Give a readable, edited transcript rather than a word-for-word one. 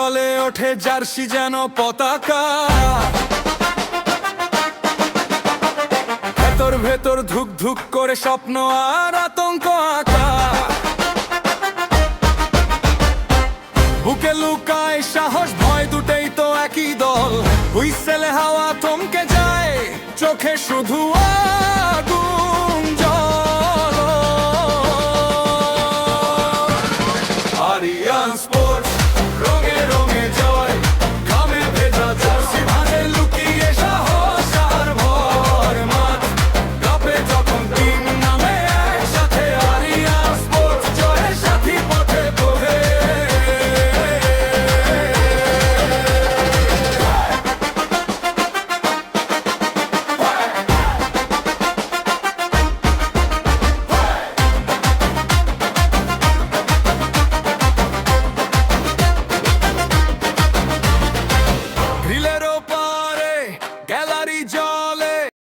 জলে ওঠে জার্সি যেন পতাকা, ভেতর ভেতর ধুক ধুক করে স্বপ্ন আর আতঙ্ক আঁকা। বুকে লুকায় সাহস ভয় দুটেই তো একই দল, হুইসেলে হাওয়া থমকে যায়, চোখে শুধু